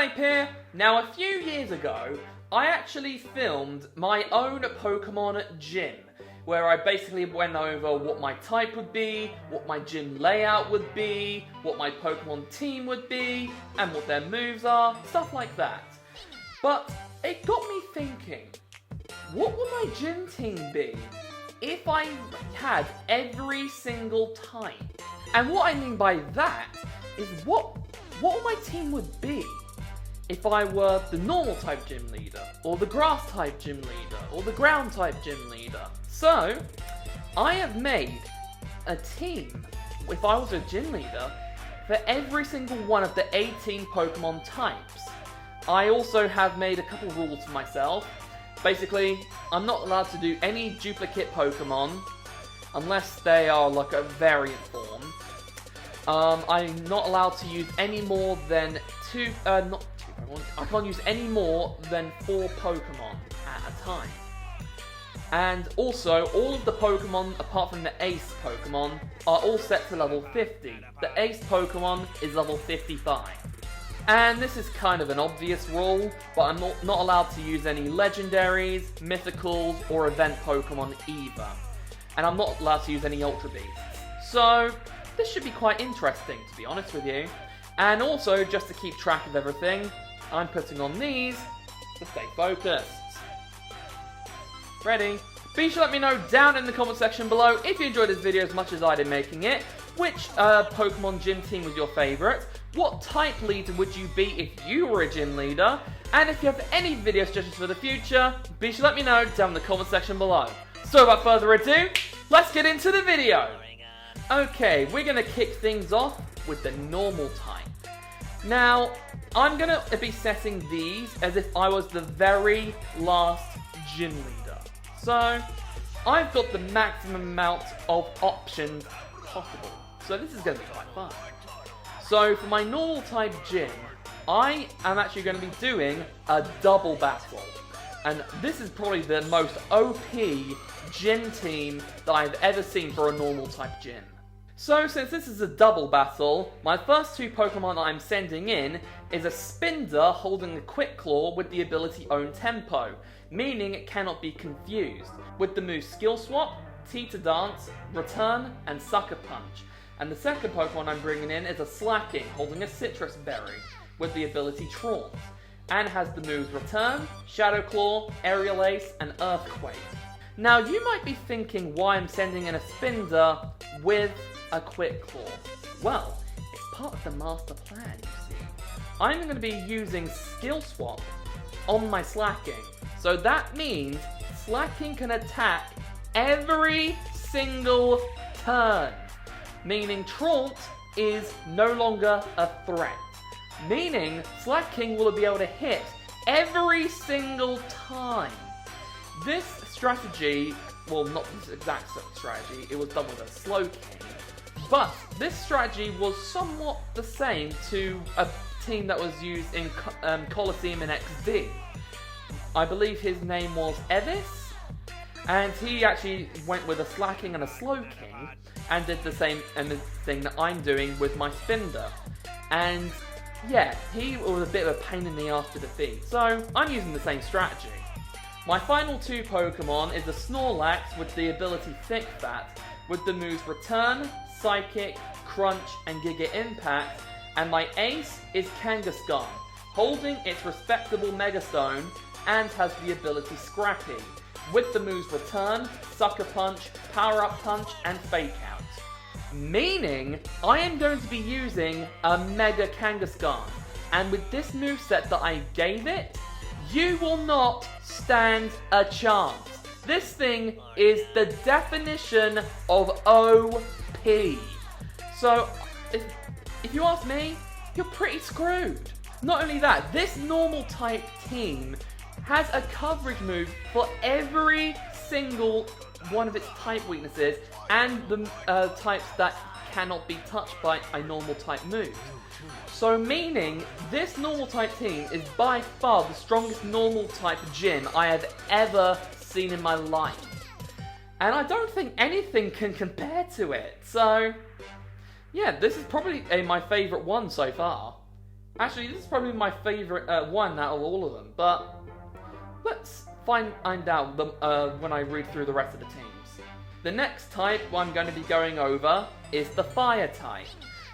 Rype here. Now, a few years ago, I actually filmed my own Pokemon gym, where I basically went over what my type would be, what my gym layout would be, what my Pokemon team would be, and what their moves are, stuff like that. But it got me thinking, what would my gym team be if I had every single type? And what I mean by that is what my team would be if I were the normal type gym leader, or the grass type gym leader, or the ground type gym leader. So, I have made a team, if I was a gym leader, for every single one of the 18 Pokemon types. I also have made a couple rules for myself. Basically, I'm not allowed to do any duplicate Pokemon, unless they are like a variant form. I'm not allowed to use any more than I can't use any more than 4 Pokemon at a time. And also, all of the Pokemon, apart from the Ace Pokemon, are all set to level 50. The Ace Pokemon is level 55. And this is kind of an obvious rule, but I'm not allowed to use any Legendaries, Mythicals, or Event Pokemon either. And I'm not allowed to use any Ultra Beasts. So, this should be quite interesting, to be honest with you. And also, just to keep track of everything, I'm putting on these to stay focused. Ready? Be sure to let me know down in the comment section below if you enjoyed this video as much as I did making it. Which Pokemon gym team was your favourite? What type leader would you be if you were a gym leader? And if you have any video suggestions for the future, be sure to let me know down in the comment section below. So without further ado, let's get into the video! Okay, we're going to kick things off with the normal type. Now, I'm going to be setting these as if I was the very last gym leader. So, I've got the maximum amount of options possible. So this is going to be quite fun. So, for my normal type gym, I am actually going to be doing a double battle. And this is probably the most OP gym team that I've ever seen for a normal type gym. So, since this is a double battle, my first 2 Pokemon that I'm sending in is a Spinder holding a Quick Claw with the ability Own Tempo, meaning it cannot be confused, with the moves Skill Swap, Teeter Dance, Return, and Sucker Punch. And the second Pokemon I'm bringing in is a Slacking holding a Citrus Berry, with the ability Taunt, and has the moves Return, Shadow Claw, Aerial Ace, and Earthquake. Now, you might be thinking why I'm sending in a Spinder with a Quick Claw. Well, it's part of the master plan, you see. I'm going to be using Skill Swap on my Slacking. So that means Slacking can attack every single turn. Meaning Taunt is no longer a threat. Meaning Slacking will be able to hit every single time. This strategy, well, not this exact strategy, it was done with a Slowking. But this strategy was somewhat the same to a team that was used in Colosseum and XD. I believe his name was Evis, and he actually went with a Slacking and a Slowking, and did the same thing that I'm doing with my Spinder. And yeah, he was a bit of a pain in the ass to defeat, so I'm using the same strategy. My final 2 Pokemon is the Snorlax with the ability Thick Fat, with the moves Return, Psychic, Crunch, and Giga Impact, and my ace is Kangaskhan, holding its respectable Megastone, and has the ability Scrappy, with the moves Return, Sucker Punch, Power Up Punch, and Fake Out. Meaning, I am going to be using a Mega Kangaskhan, and with this moveset that I gave it, you will not stand a chance. This thing is the definition of OP. So, if you ask me, you're pretty screwed. Not only that, this normal type team has a coverage move for every single one of its type weaknesses and the types that cannot be touched by a normal type move. So meaning, this normal type team is by far the strongest normal type gym I have ever seen in my life. And I don't think anything can compare to it. So, yeah, this is probably my favourite one so far. Actually, this is probably my favourite one out of all of them, but let's find out when I read through the rest of the teams. The next type I'm going to be going over is the Fire type.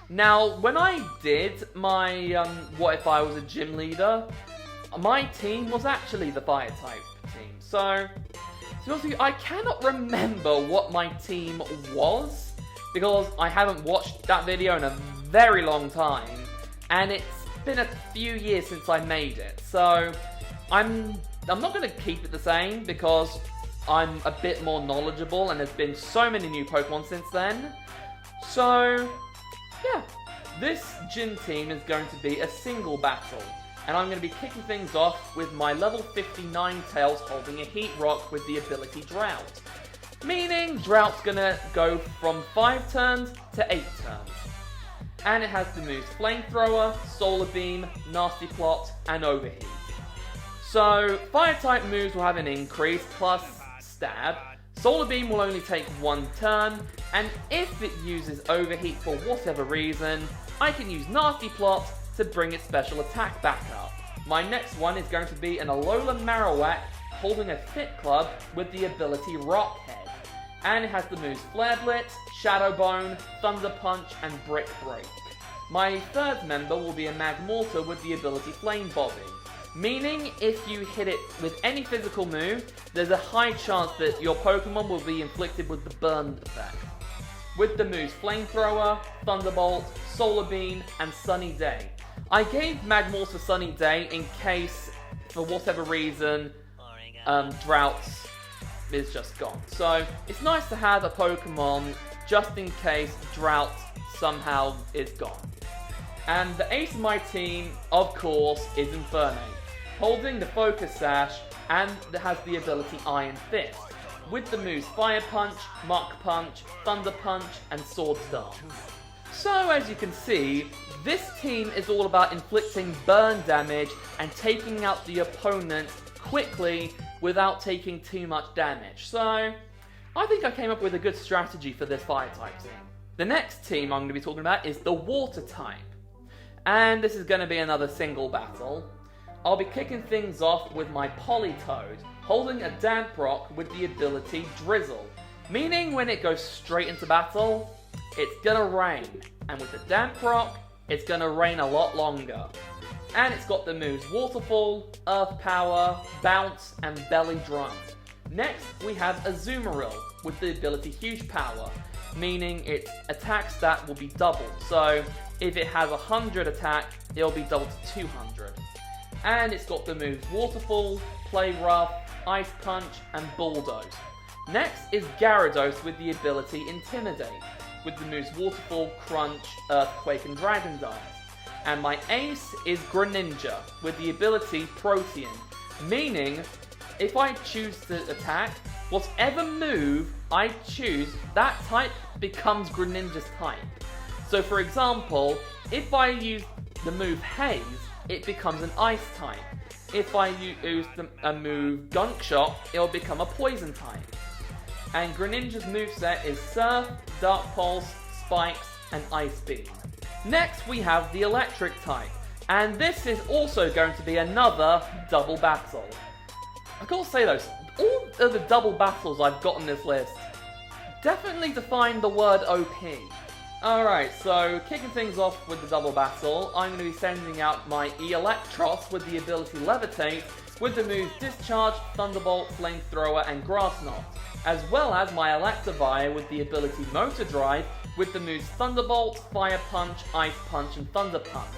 Now, when I did my What If I Was a Gym Leader, my team was actually the Fire type team. So honestly, I cannot remember what my team was, because I haven't watched that video in a very long time, and it's been a few years since I made it. So I'm not going to keep it the same, because I'm a bit more knowledgeable and there's been so many new Pokemon since then. So yeah, this gym team is going to be a single battle, and I'm going to be kicking things off with my level 59 Tails holding a Heat Rock with the ability Drought. Meaning Drought's going to go from 5 turns to 8 turns. And it has the moves Flamethrower, Solar Beam, Nasty Plot, and Overheat. So Fire type moves will have an increase plus Stab. Solar Beam will only take 1 turn, and if it uses Overheat for whatever reason, I can use Nasty Plot to bring its special attack back up. My next one is going to be an Alola Marowak holding a Fit Club with the ability Rock Head. And it has the moves Flare Blitz, Shadow Bone, Thunder Punch, and Brick Break. My third member will be a Magmortar with the ability Flame Bobbing, meaning if you hit it with any physical move, there's a high chance that your Pokemon will be inflicted with the burn effect. With the moves Flamethrower, Thunderbolt, Solar Beam, and Sunny Day. I gave Magmortar Sunny Day in case, for whatever reason, Drought is just gone. So it's nice to have a Pokemon just in case Drought somehow is gone. And the ace of my team, of course, is Infernape, holding the Focus Sash, and it has the ability Iron Fist, with the moves Fire Punch, Mach Punch, Thunder Punch, and Sword Dance. So as you can see, this team is all about inflicting burn damage and taking out the opponent quickly without taking too much damage. So I think I came up with a good strategy for this Fire type team. The next team I'm going to be talking about is the Water type. And this is going to be another single battle. I'll be kicking things off with my Politoed, holding a Damp Rock with the ability Drizzle. Meaning when it goes straight into battle, it's going to rain. And with the Damp Rock, it's going to rain a lot longer. And it's got the moves Waterfall, Earth Power, Bounce, and Belly Drum. Next, we have a Zumaril with the ability Huge Power, meaning its attack stat will be doubled. So if it has 100 attack, it'll be doubled to 200. And it's got the moves Waterfall, Play Rough, Ice Punch, and Bulldoze. Next is Gyarados with the ability Intimidate, with the moves Waterfall, Crunch, Earthquake, and Dragon Dance. And my ace is Greninja with the ability Protean, meaning if I choose to attack, whatever move I choose, that type becomes Greninja's type. So for example, if I use the move Haze, it becomes an Ice type. If I use a move Gunk Shot, it'll become a Poison type. And Greninja's moveset is Surf, Dark Pulse, Spikes, and Ice Beam. Next we have the Electric type, and this is also going to be another double battle. I gotta say though, all of the double battles I've got on this list definitely define the word OP. Alright, so kicking things off with the double battle, I'm going to be sending out my Electros with the ability Levitate, with the moves Discharge, Thunderbolt, Flamethrower, and Grass Knot, as well as my Electivire with the ability Motor Drive, with the moves Thunderbolt, Fire Punch, Ice Punch, and Thunder Punch.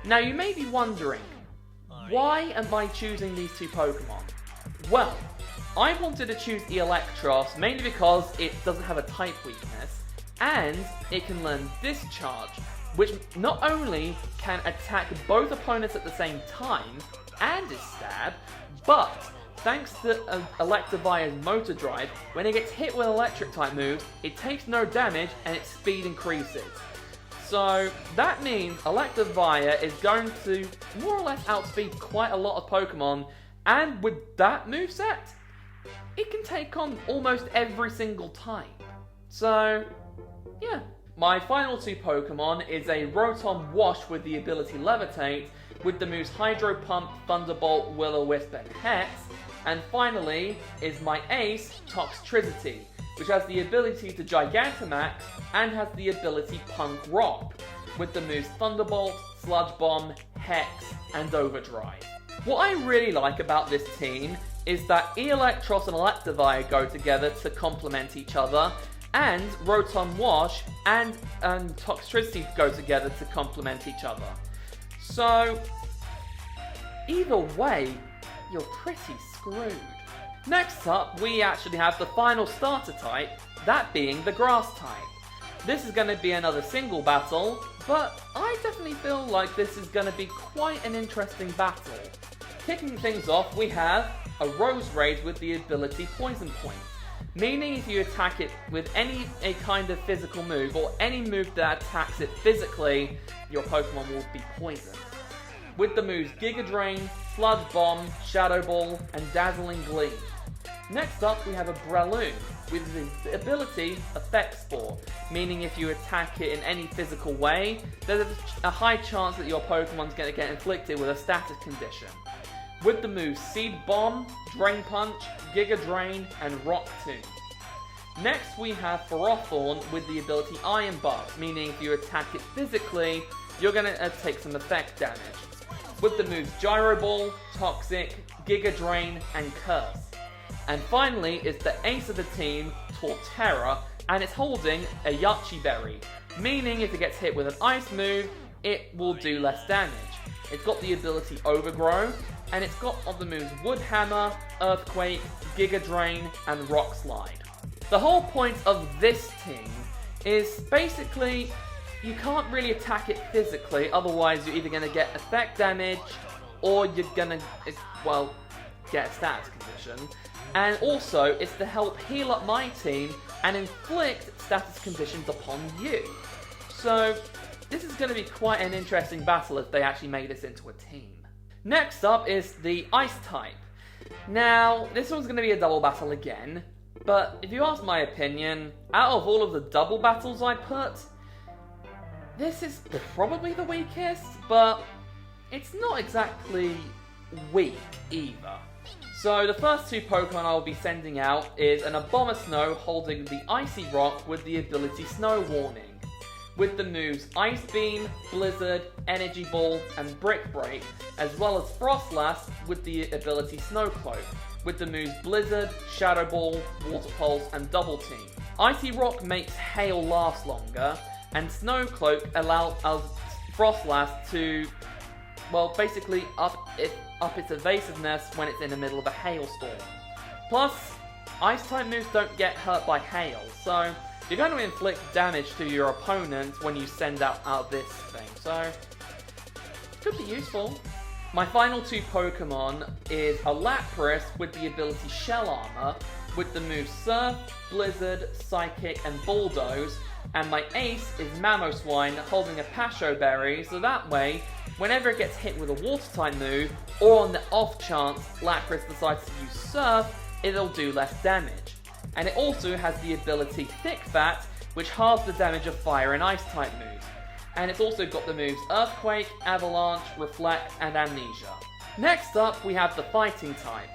Now you may be wondering, why am I choosing these two Pokemon? Well, I wanted to choose Electros mainly because it doesn't have a type weakness, and it can learn Discharge, which not only can attack both opponents at the same time, and is stab, but thanks to Electivire's Motor Drive, when it gets hit with electric type moves, it takes no damage and its speed increases. So that means Electivire is going to more or less outspeed quite a lot of Pokemon, and with that moveset, it can take on almost every single type. So yeah, My final two Pokemon is a Rotom Wash with the ability Levitate, with the moves Hydro Pump, Thunderbolt, Will-O-Wisp, and Hex. And finally is my ace, Toxtricity, which has the ability to Gigantamax and has the ability Punk Rock, with the moves Thunderbolt, Sludge Bomb, Hex, and Overdrive. What I really like about this team is that Electros and Electivire go together to complement each other, and Rotom Wash and Toxtricity go together to complement each other. So, either way, you're pretty screwed. Next up, we actually have the final starter type, that being the Grass type. This is going to be another single battle, but I definitely feel like this is going to be quite an interesting battle. Kicking things off, we have a Roserade with the ability Poison Point, meaning if you attack it with a kind of physical move, or any move that attacks it physically, your Pokemon will be poisoned. With the moves Giga Drain, Sludge Bomb, Shadow Ball, and Dazzling Gleam. Next up, we have a Grelloon with the ability Effect Spore, meaning if you attack it in any physical way, there's a high chance that your Pokemon's going to get inflicted with a status condition. With the moves Seed Bomb, Drain Punch, Giga Drain, and Rock Tomb. Next, we have Ferrothorn with the ability Iron Buff, meaning if you attack it physically, you're going to take some effect damage. With the moves Gyro Ball, Toxic, Giga Drain, and Curse. And finally is the ace of the team, Torterra, and it's holding a Yachi Berry, meaning if it gets hit with an ice move, it will do less damage. It's got the ability Overgrow, and it's got all the moves Wood Hammer, Earthquake, Giga Drain, and Rock Slide. The whole point of this team is basically you can't really attack it physically, otherwise you're either going to get effect damage or you're going to, well, get a status condition. And also, it's to help heal up my team and inflict status conditions upon you. So, this is going to be quite an interesting battle if they actually made this into a team. Next up is the Ice type. Now, this one's going to be a double battle again, but if you ask my opinion, out of all of the double battles I put, this is probably the weakest, but it's not exactly weak either. So the first two Pokemon I will be sending out is an Abomasnow holding the Icy Rock with the ability Snow Warning, with the moves Ice Beam, Blizzard, Energy Ball, and Brick Break, as well as Frostlass with the ability Snow Cloak, with the moves Blizzard, Shadow Ball, Water Pulse, and Double Team. Icy Rock makes Hail last longer, and Snow Cloak allows Frostlass to, well, basically up its evasiveness when it's in the middle of a hailstorm. Plus, Ice-type moves don't get hurt by hail, so you're going to inflict damage to your opponent when you send out this thing, so could be useful. My final two Pokemon is a Lapras with the ability Shell Armor, with the moves Surf, Blizzard, Psychic, and Bulldoze, and my ace is Mamoswine holding a Pasho Berry, so that way, whenever it gets hit with a Water-type move, or on the off chance Lapras decides to use Surf, it'll do less damage. And it also has the ability Thick Fat, which halves the damage of Fire and Ice-type moves. And it's also got the moves Earthquake, Avalanche, Reflect, and Amnesia. Next up, we have the Fighting type.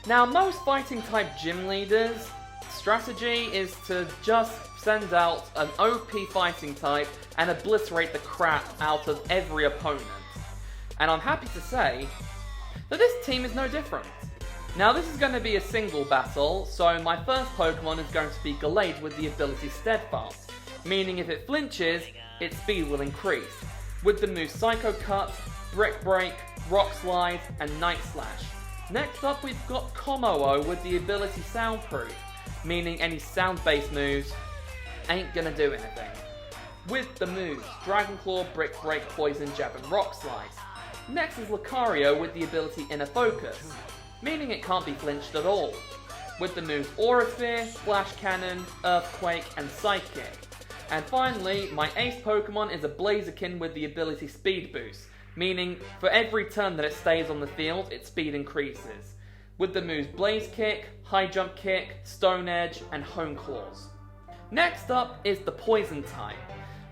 Now, most Fighting-type gym leaders' strategy is to just send out an OP Fighting type and obliterate the crap out of every opponent. And I'm happy to say that this team is no different. Now, this is going to be a single battle, so my first Pokemon is going to be Gallade with the ability Steadfast, meaning if it flinches, its speed will increase, with the moves Psycho Cut, Brick Break, Rock Slide, and Night Slash. Next up, we've got Kommo-o with the ability Soundproof, meaning any sound-based moves ain't gonna do anything, with the moves Dragon Claw, Brick Break, Poison Jab, and Rock Slide. Next is Lucario with the ability Inner Focus, meaning it can't be flinched at all, with the moves Aura Sphere, Flash Cannon, Earthquake, and Psychic. And finally, my ace Pokemon is a Blaziken with the ability Speed Boost, meaning for every turn that it stays on the field, its speed increases, with the moves Blaze Kick, High Jump Kick, Stone Edge, and Hone Claws. Next up is the Poison type.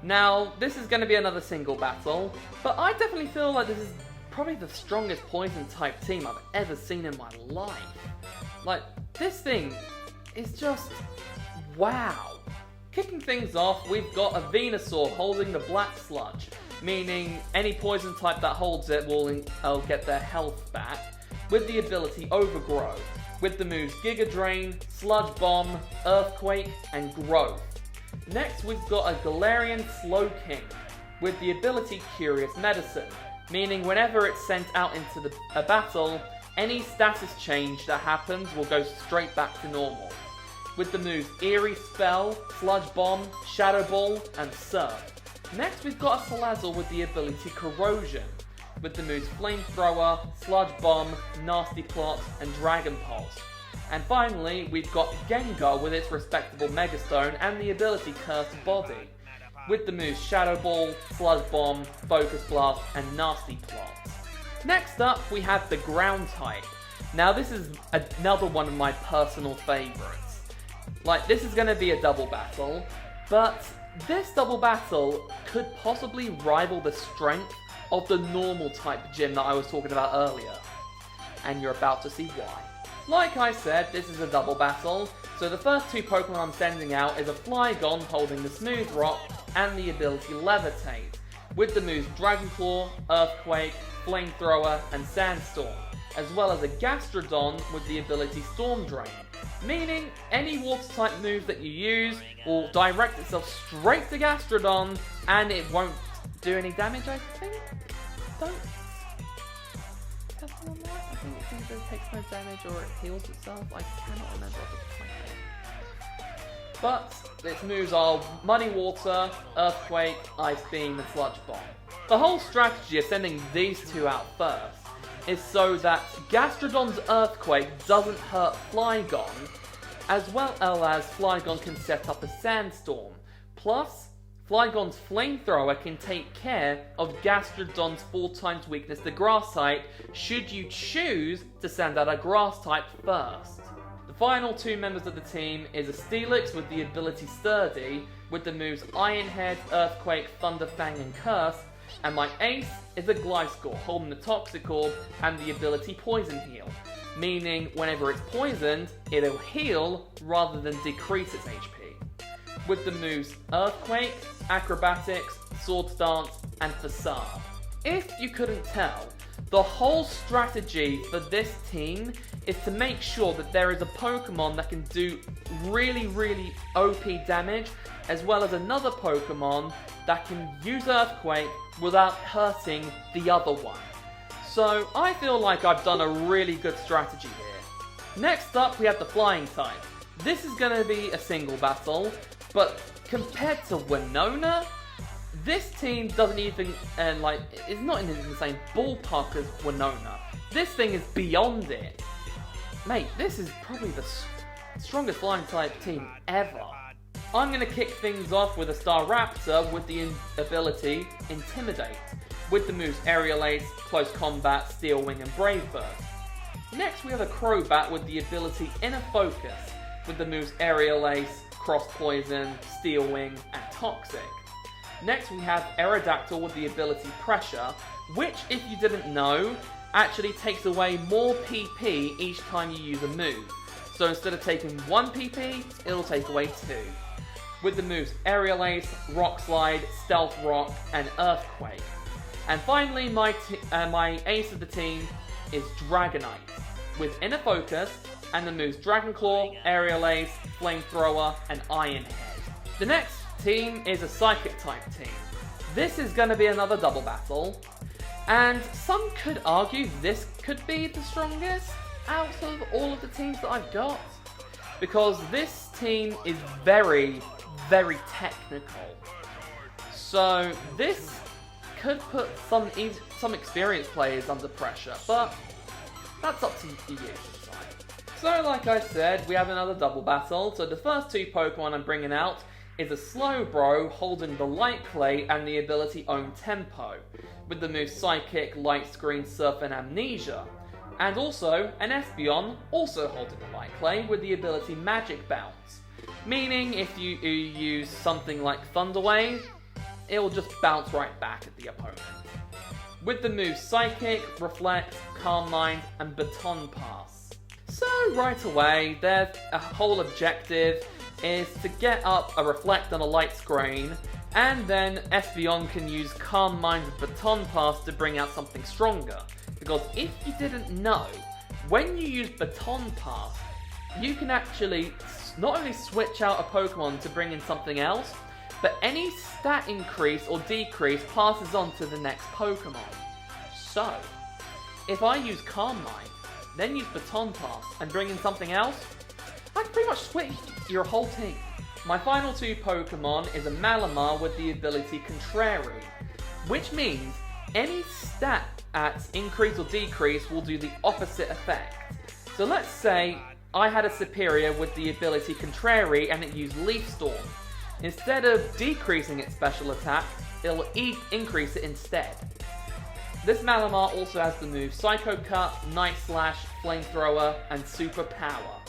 Now, this is going to be another single battle, but I definitely feel like this is probably the strongest poison-type team I've ever seen in my life. Like, this thing is just wow. Kicking things off, we've got a Venusaur holding the Black Sludge, meaning any poison type that holds it will get their health back, with the ability Overgrow, with the moves Giga Drain, Sludge Bomb, Earthquake, and Growth. Next, we've got a Galarian Slowking, with the ability Curious Medicine, meaning whenever it's sent out into a battle, any status change that happens will go straight back to normal. With the moves Eerie Spell, Sludge Bomb, Shadow Ball, and Surf. Next, we've got a Salazzle with the ability Corrosion, with the moves Flamethrower, Sludge Bomb, Nasty Plot, and Dragon Pulse. And finally, we've got Gengar with its respectable Megastone and the ability Cursed Body, with the moves Shadow Ball, Sludge Bomb, Focus Blast, and Nasty Plot. Next up, we have the Ground type. Now this is another one of my personal favourites. Like, this is going to be a double battle, but this double battle could possibly rival the strength of the normal type gym that I was talking about earlier. And you're about to see why. Like I said, this is a double battle, so the first two Pokemon I'm sending out is a Flygon holding the Smooth Rock and the ability Levitate, with the moves Dragon Claw, Earthquake, Flamethrower, and Sandstorm, as well as a Gastrodon with the ability Storm Drain, meaning any water-type move that you use will direct itself straight to Gastrodon, and it won't do any damage, I think? Don't test on that? I think it either takes no damage or it heals itself. I cannot remember off the top of my head. But its moves are Muddy Water, Earthquake, Ice Beam, and Sludge Bomb. The whole strategy of sending these two out first is so that Gastrodon's Earthquake doesn't hurt Flygon, as well as Flygon can set up a Sandstorm. Plus, Flygon's Flamethrower can take care of Gastrodon's 4x weakness to Grass type, should you choose to send out a Grass type first. The final two members of the team is a Steelix with the ability Sturdy, with the moves Iron Head, Earthquake, Thunder Fang, and Curse, and my ace is a Gliscor holding the Toxic Orb and the ability Poison Heal, meaning whenever it's poisoned, it'll heal rather than decrease its HP. With the moves Earthquake, Acrobatics, Swords Dance, and Facade. If you couldn't tell, the whole strategy for this team is to make sure that there is a Pokemon that can do really, really OP damage, as well as another Pokemon that can use Earthquake without hurting the other one. So I feel like I've done a really good strategy here. Next up, we have the Flying type. This is going to be a single battle, but compared to Winona, this team doesn't even, is not in the same ballpark as Winona. This thing is beyond it. Mate, this is probably the strongest Flying type team ever. I'm going to kick things off with a Staraptor with the ability Intimidate, with the moves Aerial Ace, Close Combat, Steel Wing, and Brave Bird. Next, we have a Crowbat with the ability Inner Focus, with the moves Aerial Ace, Cross Poison, Steel Wing, and Toxic. Next, we have Aerodactyl with the ability Pressure, which, if you didn't know, actually takes away more PP each time you use a move. So instead of taking 1 PP, it'll take away 2. With the moves Aerial Ace, Rock Slide, Stealth Rock, and Earthquake. And finally, my ace of the team is Dragonite, with Inner Focus, and the moves Dragon Claw, Aerial Ace, Flamethrower, and Iron Head. The next team is a Psychic type team. This is going to be another double battle, and some could argue this could be the strongest out of all of the teams that I've got, because this team is very, very technical. So this could put some experienced players under pressure, but that's up to you to decide. So like I said, we have another double battle. So the first two Pokemon I'm bringing out is a Slowbro holding the Light Clay and the ability Own Tempo, with the moves Psychic, Light Screen, Surf, and Amnesia. And also an Espeon also holding the Light Clay with the ability Magic Bounce, meaning if you use something like Thunder Wave, it'll just bounce right back at the opponent. With the moves Psychic, Reflect, Calm Mind, and Baton Pass. So right away, their whole objective is to get up a Reflect on a light screen, and then Espeon can use Calm Mind with Baton Pass to bring out something stronger. Because if you didn't know, when you use Baton Pass, you can actually not only switch out a Pokemon to bring in something else, but any stat increase or decrease passes on to the next Pokemon. So, if I use Calm Mind, then use Baton Pass and bring in something else, I can pretty much switch your whole team. My final two Pokemon is a Malamar with the ability Contrary, which means any stat at increase or decrease will do the opposite effect. So let's say I had a Superior with the ability Contrary and it used Leaf Storm. Instead of decreasing its special attack, it'll increase it instead. This Malamar also has the moves Psycho Cut, Night Slash, Flamethrower, and Super Power.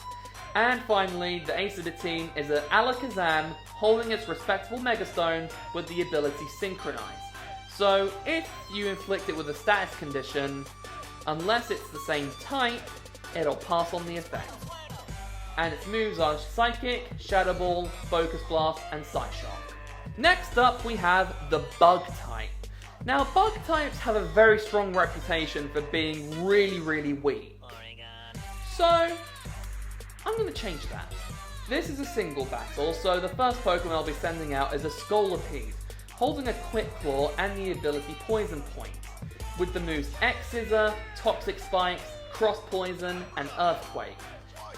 And finally, the ace of the team is an Alakazam holding its respectable Megastone with the ability Synchronize. So if you inflict it with a status condition, unless it's the same type, it'll pass on the effect. And its moves are Psychic, Shadow Ball, Focus Blast, and Psyshock. Next up we have the Bug type. Now Bug types have a very strong reputation for being really weak. So, I'm going to change that. This is a single battle, so the first Pokemon I'll be sending out is a Scolipede, holding a Quick Claw and the ability Poison Point, with the moves X-Scissor, Toxic Spikes, Cross Poison, and Earthquake.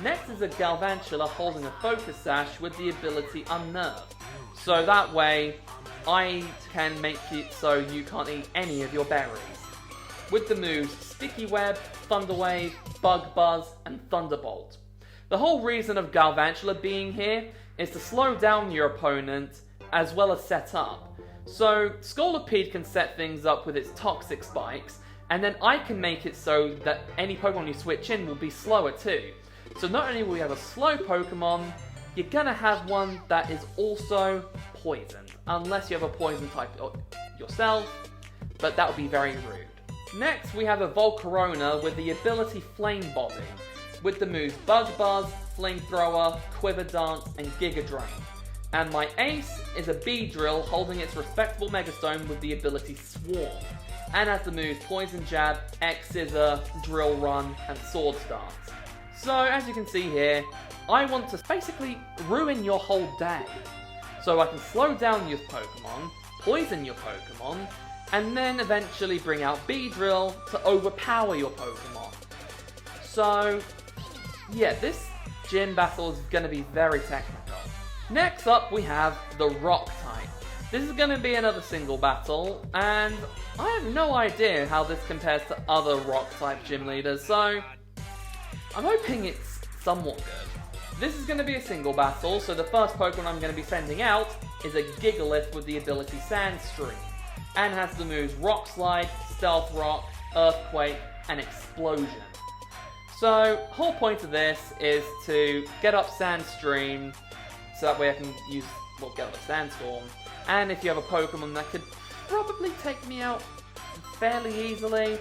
Next is a Galvantula holding a Focus Sash with the ability Unnerve. So that way, I can make it so you can't eat any of your berries. With the moves Sticky Web, Thunder Wave, Bug Buzz, and Thunderbolt. The whole reason of Galvantula being here is to slow down your opponent as well as set up. So Scolipede can set things up with its Toxic Spikes, and then I can make it so that any Pokemon you switch in will be slower too. So not only will you have a slow Pokemon, you're gonna have one that is also poisoned, unless you have a poison type yourself, but that would be very rude. Next we have a Volcarona with the ability Flame Body, with the moves Bug Buzz, Flamethrower, Quiver Dance, and Giga Drain. And my ace is a Beedrill holding its respectable Megastone with the ability Swarm, and has the moves Poison Jab, X-Scissor, Drill Run, and Sword Stance. So, as you can see here, I want to basically ruin your whole day. So I can slow down your Pokemon, poison your Pokemon, and then eventually bring out Beedrill to overpower your Pokemon. So, yeah, this gym battle is going to be very technical. Next up, we have the Rock type. This is going to be another single battle, and I have no idea how this compares to other Rock type gym leaders, so I'm hoping it's somewhat good. This is going to be a single battle, so the first Pokemon I'm going to be sending out is a Gigalith with the ability Sandstream, and has the moves Rock Slide, Stealth Rock, Earthquake, and Explosion. So, whole point of this is to get up Sandstream, so that way I can get up a Sandstorm, and if you have a Pokemon that could probably take me out fairly easily,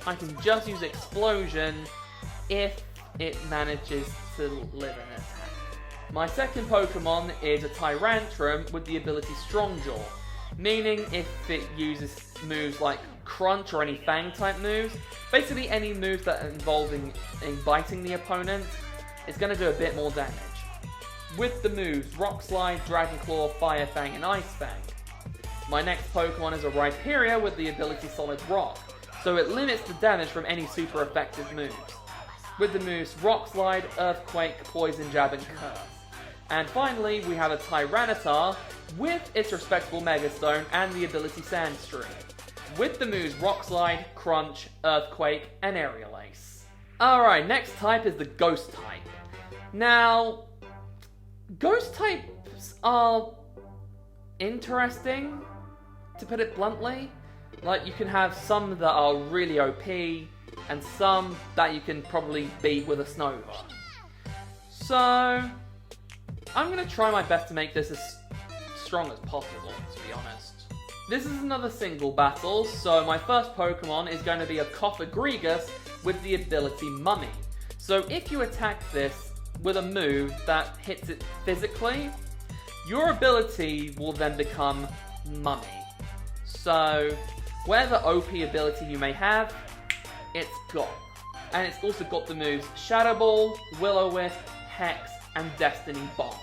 I can just use Explosion if it manages to live an attack. My second Pokemon is a Tyrantrum with the ability Strongjaw, meaning if it uses moves like Crunch or any Fang type moves, basically any moves that are involving in biting the opponent, it's going to do a bit more damage. With the moves Rock Slide, Dragon Claw, Fire Fang, and Ice Fang. My next Pokemon is a Ryperia with the ability Solid Rock, so it limits the damage from any super effective moves. With the moves Rock Slide, Earthquake, Poison Jab, and Curse. And finally, we have a Tyranitar with its respectable Megastone and the ability Sandstream, with the moves Rock Slide, Crunch, Earthquake, and Aerial Ace. Alright, next type is the Ghost type. Now, Ghost types are interesting, to put it bluntly. Like, you can have some that are really OP, and some that you can probably beat with a Snova. So, I'm going to try my best to make this as strong as possible, to be honest. This is another single battle, so my first Pokemon is going to be a Copper Grigas with the ability Mummy. So if you attack this with a move that hits it physically, your ability will then become Mummy. So whatever OP ability you may have, it's gone. And it's also got the moves Shadow Ball, Will-O-Wisp, Hex, and Destiny Bomb.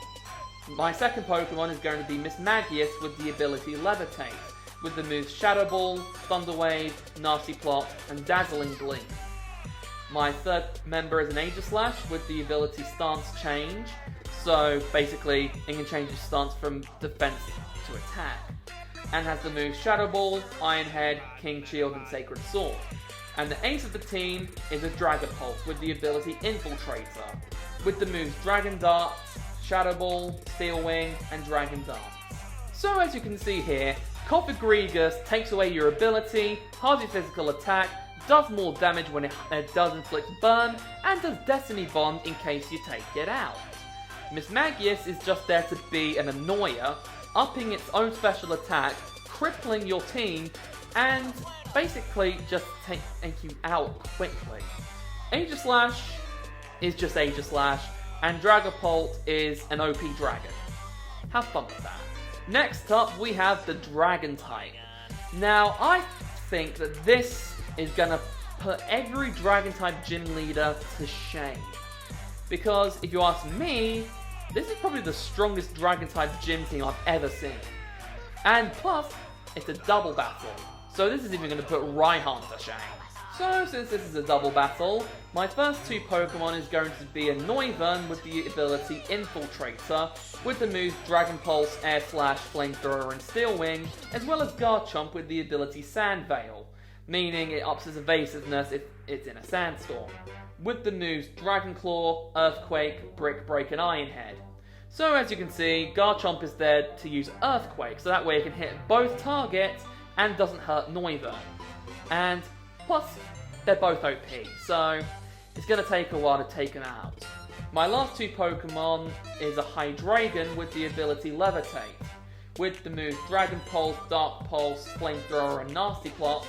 My second Pokemon is going to be Mismagius with the ability Levitate, with the moves Shadow Ball, Thunder Wave, Nasty Plot, and Dazzling Gleam. My third member is an Aegislash with the ability Stance Change, so basically it can change its stance from defense to attack, and has the moves Shadow Ball, Iron Head, King Shield, and Sacred Sword. And the ace of the team is a Dragapult with the ability Infiltrator, with the moves Dragon Darts, Shadow Ball, Steel Wing, and Dragon Dance. So as you can see here, Copper Grigas takes away your ability, halves your physical attack, does more damage when it does inflict burn, and does Destiny Bond in case you take it out. Mismagius is just there to be an annoyer, upping its own special attack, crippling your team, and basically just take you out quickly. Aegislash is just Aegislash, and Dragapult is an OP dragon. Have fun with that. Next up, we have the Dragon type. Now, I think that this is gonna put every Dragon type gym leader to shame. Because if you ask me, this is probably the strongest Dragon type gym team I've ever seen. And plus, it's a double battle. So this is even going to put Raihan to shame. So since this is a double battle, my first two Pokemon is going to be a Noivern with the ability Infiltrator, with the moves Dragon Pulse, Air Slash, Flamethrower, and Steel Wing, as well as Garchomp with the ability Sand Veil, meaning it ups its evasiveness if it's in a sandstorm, with the moves Dragon Claw, Earthquake, Brick Break, and Iron Head. So as you can see, Garchomp is there to use Earthquake, so that way it can hit both targets and doesn't hurt Noivern. And plus, they're both OP, so it's going to take a while to take them out. My last two Pokemon is a Hydreigon with the ability Levitate, with the moves Dragon Pulse, Dark Pulse, Flamethrower, and Nasty Plot.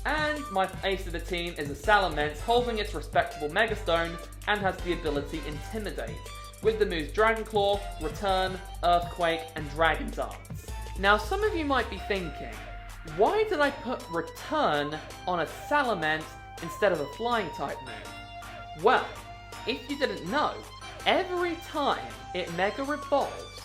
And my ace of the team is a Salamence holding its respectable Megastone and has the ability Intimidate, with the moves Dragon Claw, Return, Earthquake, and Dragon Dance. Now some of you might be thinking, why did I put Return on a Salamence instead of a Flying type move? Well, if you didn't know, every time it Mega Evolves,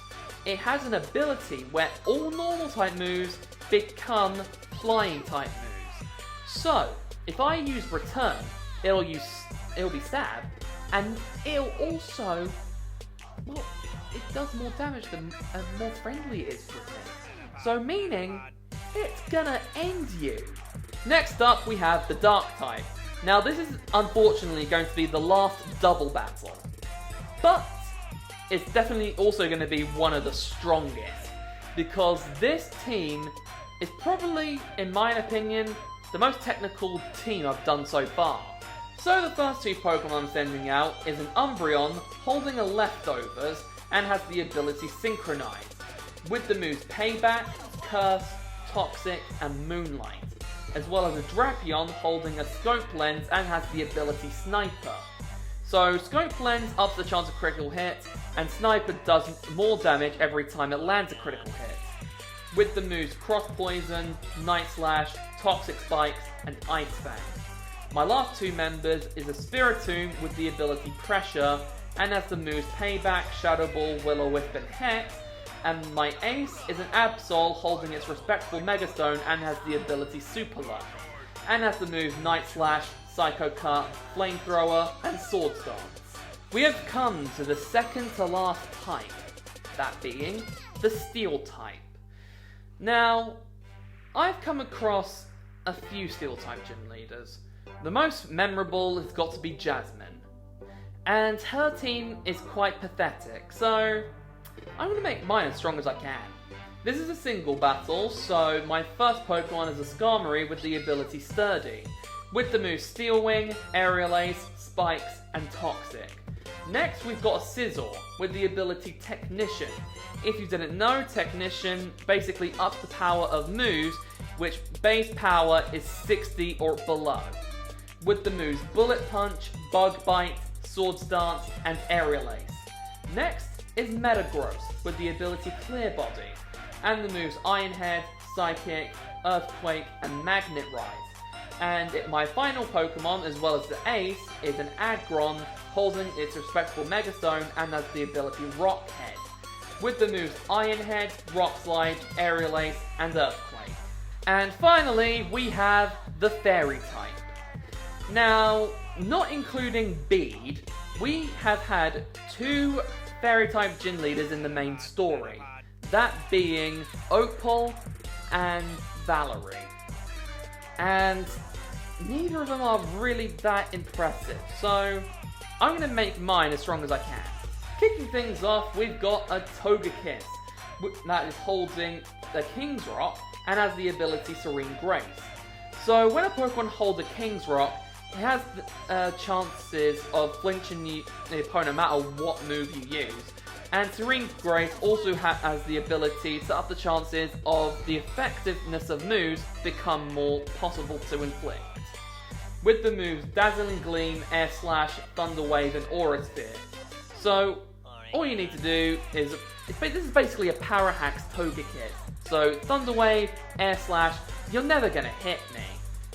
it has an ability where all normal type moves become Flying type moves. So, if I use Return, it'll be Stab, and it'll also, well, it does more damage the more friendly it is with it. So meaning, it's gonna end you. Next up, we have the Dark type. Now this is unfortunately going to be the last double battle, but it's definitely also going to be one of the strongest, because this team is probably, in my opinion, the most technical team I've done so far. So the first two Pokemon I'm sending out is an Umbreon holding a Leftovers and has the ability Synchronize, with the moves Payback, Curse, Toxic, and Moonlight, as well as a Drapion holding a Scope Lens and has the ability Sniper. So Scope Lens ups the chance of critical hit, and Sniper does more damage every time it lands a critical hit, with the moves Cross Poison, Night Slash, Toxic Spikes, and Ice Fang. My last two members is a Spiritomb with the ability Pressure, and has the moves Payback, Shadow Ball, Will-O-Wisp, and Hex. And my ace is an Absol holding its respectable Megastone and has the ability Super Luck, and has the moves Night Slash, Psycho Cut, Flamethrower, and Sword Dance. We have come to the second to last type, that being the Steel type. Now, I've come across a few Steel type gym leaders. The most memorable has got to be Jasmine, and her team is quite pathetic, so I'm going to make mine as strong as I can. This is a single battle, so my first Pokemon is a Skarmory with the ability Sturdy, with the moves Steel Wing, Aerial Ace, Spikes, and Toxic, Next, we've got a Scizor with the ability Technician. If you didn't know, Technician basically ups the power of moves, which base power is 60 or below. With the moves Bullet Punch, Bug Bite, Swords Dance, and Aerial Ace. Next is Metagross with the ability Clear Body, and the moves Iron Head, Psychic, Earthquake, and Magnet Rise. And my final Pokemon, as well as the Ace, is an Aggron holding its respectable Mega Stone and has the ability Rock Head, with the moves Iron Head, Rock Slide, Aerial Ace, and Earthquake. And finally, we have the Fairy type. Now, not including Bead, we have had 2 Fairy type gym leaders in the main story, that being Opal and Valerie. And neither of them are really that impressive, so I'm going to make mine as strong as I can. Kicking things off, we've got a Togekiss that is holding the King's Rock and has the ability Serene Grace. So when a Pokemon holds a King's Rock, it has chances of flinching the opponent no matter what move you use. And Serene Grace also has the ability to up the chances of the effectiveness of moves become more possible to inflict. With the moves Dazzling Gleam, Air Slash, Thunder Wave, and Aura Sphere. So all you need to do is, this is basically a Power Hacks Togekiss. So Thunder Wave, Air Slash, you're never gonna hit me.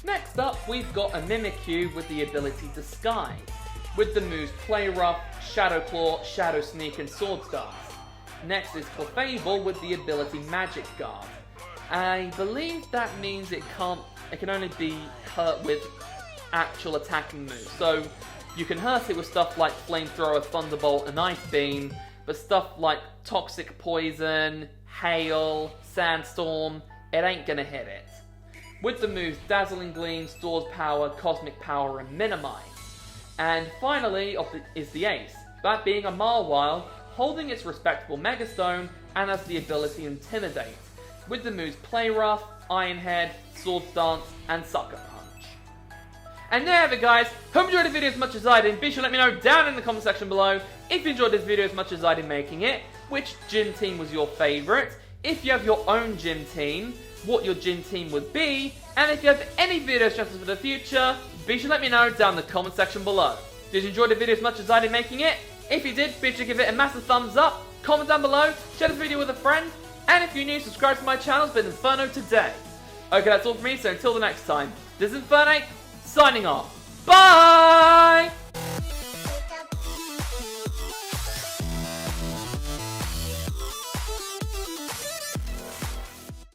Next up, we've got a Mimikyu with the ability Disguise, with the moves Play Rough, Shadow Claw, Shadow Sneak, and Swords Dance. Next is Clefable with the ability Magic Guard. I believe that means it can only be hurt with actual attacking moves. So you can hurt it with stuff like Flamethrower, Thunderbolt, and Ice Beam, but stuff like Toxic Poison, Hail, Sandstorm, it ain't gonna hit it. With the moves Dazzling Gleam, Stores Power, Cosmic Power, and Minimize. And finally is the Ace, that being a Mawile, holding its respectable Mega Stone and has the ability Intimidate, with the moves Play Rough, Iron Head, Swords Dance, and Sucker Punch. And there you have it, guys. Hope you enjoyed the video as much as I did. Be sure to let me know down in the comment section below if you enjoyed this video as much as I did making it, which gym team was your favourite, if you have your own gym team, what your gym team would be, and if you have any video suggestions for the future, be sure to let me know down in the comment section below. Did you enjoy the video as much as I did making it? If you did, be sure to give it a massive thumbs up, comment down below, share this video with a friend, and if you're new, subscribe to my channel. It's been Inferno today. Okay, that's all from me, so until the next time, this is Inferno, signing off. Bye!